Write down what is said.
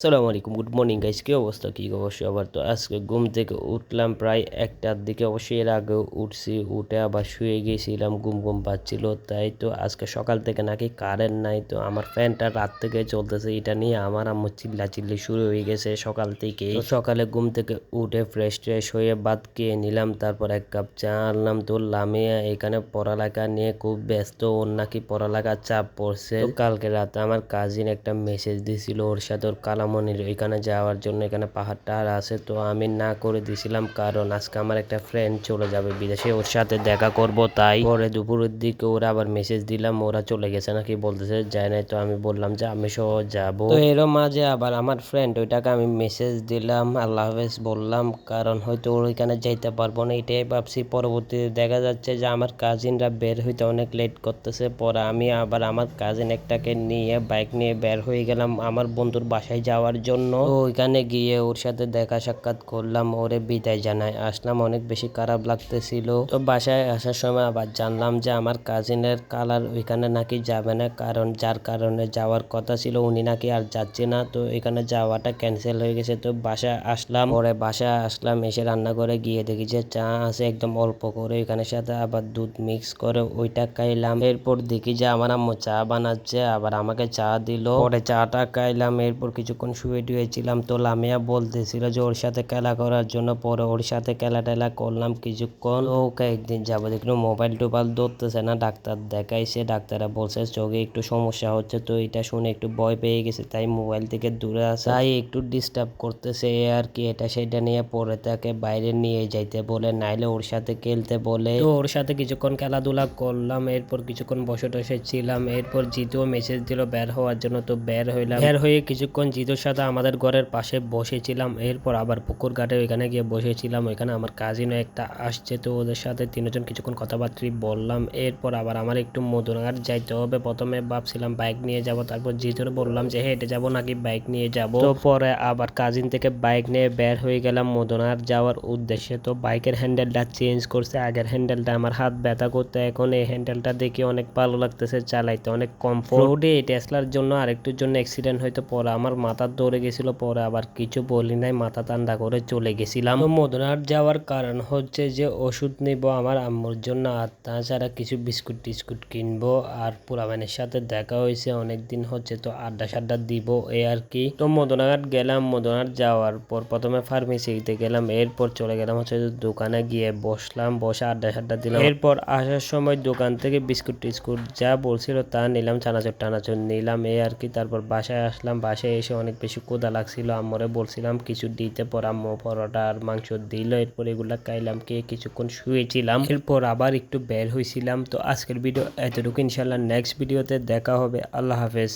আসসালামু আলাইকুম, good morning guys. কি অবস্থা, কি অবশ্যই আবার তো আজকে ঘুম থেকে উঠলাম প্রায় 1টার দিকে। অবশ্যই এর আগেও উঠছি, উঠে আবার শুয়ে গিয়েছিলাম, ঘুম ঘুম পাচ্ছিল। তাই তো আজকে সকাল থেকে নাকি কারেন্ট নাই, তো আমার ফ্যানটা রাত থেকে চলতেছে, এটা নিয়ে আমার আম্মু চিল্লাচিল্লি শুরু হয়ে গেছে সকাল থেকে। তো সকালে ঘুম থেকে উঠে ফ্রেশ ট্রেশ হয়ে ভাত খেয়ে নিলাম, তারপর 1 কাপ চা আনলাম। তো লামিয়া এখানে পড়ালেখা নিয়ে খুব ব্যস্ত, ওর নাকি পড়ালেখার চাপ পড়ছে। তো কালকে রাতে আমার কাজিন একটা মেসেজ দিছিল, ওর সাথে ওর কালামনির ওইখানে যাওয়ার জন্য। এখানে পাহাড়টা আছে, তো আমি না করে দিছিলাম, কারণ আজকে আমার একটা ফ্রেন্ড চলে যাবে বিদেশে, ওর সাথে দেখা করব। তাই পরে দুপুরের দিকে ওরা আবার মেসেজ দিলাম, ওরা চলে গেছে নাকি বলতেছে, যায় নাই। তো আমি বললাম যে আমি সহ যাব। তো এর মাঝে আবার আমার ফ্রেন্ড ওইটাকে আমি মেসেজ দিলাম, আল্লাহ হাফেজ বললাম, কারণ হয়তো ওর ওইখানে যাইতে পারবো না, এটাই ভাবছি। পরবর্তীতে দেখা যাচ্ছে যে আমার কাজিনরা বের হইতে অনেক লেট করতেছে। পরে আমি আবার আমার কাজিন একটাকে নিয়ে বাইক নিয়ে বের হয়ে গেলাম আমার বন্ধুর বাসায় যাওয়ার জন্য। তো ওইখানে গিয়ে ওর সাথে দেখা সাক্ষাৎ করলাম, ওরে বিদায় জানাই আসলাম। অনেক বেশি খারাপ লাগতেছিল। তো বাসায় আসার সময় আবার জানলাম যে আমার কাজিনের কালার ওইখানে নাকি যাবে না, কারণ যার কারণে যাওয়ার কথা ছিল উনি নাকি আর যাচ্ছে না। তো এখানে যাওয়াটা ক্যান্সেল হয়ে গেছে। তো বাসায় আসলাম, পরে বাসায় আসলাম, এসে রান্না করে গিয়ে দেখি যে চা আছে একদম অল্প করে, এখানে সাথে আবার দুধ মিক্স করে ওইটা খাইলাম। এরপর দেখি যে আমার আম্মু চা বানাচ্ছে, আবার আমাকে চা দিল, পরে চাটা খাইলাম। এরপর কিছুক্ষণ শুয়ে টুয়েছিলাম। তো লামিয়া বলতেছিল যে ওর সাথে খেলা করার জন্য, পরে ওর সাথে খেলা টেলা করলাম কিছুক্ষণ। ওকে একদিন যাবো, দেখলো মোবাইল টোবাইল ধরতেছে না, ডাক্তার দেখাইছে, ডাক্তাররা বলছে চোখে একটু সমস্যা হচ্ছে। তো এটা শুনে একটু ভয় পেয়ে গেছে, তাই মোবাইল থেকে দূরে আসে, তাই একটু ডিস্টার্ব করতেছে আর কি। এটা সেটা নিয়ে পরে তাকে বাইরে নিয়ে যাইতে বলে, নাইলে ওর সাথে খেলতে বলে। তো ওর সাথে কিছুক্ষণ খেলাধুলা করলাম, এরপর কিছুক্ষণ বসে টসে ছিলাম। এরপর জিতুও মেসেজ দিল বের হওয়ার জন্য, তো বের হইলাম। বের হয়ে কিছুক্ষণ জিতুর সাথে আমাদের ঘরের পাশে বসেছিলাম। এরপর আবার পুকুর ঘাটে ওইখানে গিয়ে বসেছিলাম। ওইখানে আমার কাজিনও একটা আসছে, তো ওদের সাথে তিনজন কিছুক্ষণ কথাবার্তা বললাম। এরপর আবার আমার একটু মধুরঘাট যাইতে হবে। প্রথমে ভাবছিলাম বাইক নিয়ে যাব, তারপর জিতুর বললাম যে হেঁটে যাব নাকি বাইক নিয়ে যাব। তো পরে আবার কাজিন থেকে বাইক নিয়ে বের হয়ে গেলাম মধুরঘাট যাওয়ার উদ্দেশ্যে। তো বাইকের হ্যান্ডেলটা চেঞ্জ করছে, আগের হ্যান্ডেলটা আমার হাত ব্যথা করতে, এখন এই হ্যান্ডেলটা দেখে অনেক ভালো লাগতেছে, চালাইতে অনেক কমফোর্ট। রোডে এই টেসলার জন্য আরেকটুর জন্য অ্যাক্সিডেন্ট হয়তো, পরে আমার মাথা ধরে গেছিল, পরে আবার কিছু বলি নাই, মাথা ঠান্ডা করে চলে গেছিলাম। তো মধুরঘাট যাওয়ার কারণ হচ্ছে যে ওষুধ নিব আমার আম্মুর জন্য, আর তাছাড়া কিছু বিস্কুট টিস্কুট কিনবো। আর পোলাপানের সাথে দেখা হয়েছে অনেকদিন হচ্ছে, তো আড্ডা সাড্ডা দিব এই আর কি। তো মধুরঘাট গেলাম, মধুরঘাট যাওয়ার পর প্রথমে ফার্মেসিতে গেলাম, এরপর চলে গেলাম হচ্ছে দোকানে গিয়ে বসলাম, বসে আড্ডা সাড্ডা দিলাম। এরপর আসার সময় দোকান থেকে বিস্কুট টিস্কুট যা বলছিল তা নিলাম, চানাচুর টানাচুর নিলাম এই আর কি। তারপর বাসায় আসলাম, বাসায় এসে অনেক বেশি ক্ষুধা লাগছিল, আম্মুরে বলছিলাম কিছু দিতে, পর আম্মু পরোটা আর মাংস দিল। এরপর এগুলা খাইলাম, খেয়ে কিছুক্ষণ শুয়েছিলাম। এরপর আবার একটু বের হয়েছিলাম। তো আজকের ভিডিও এতটুকু, ইনশাল্লাহ নেক্সট ভিডিওতে দেখা হবে। আল্লাহ হাফেজ।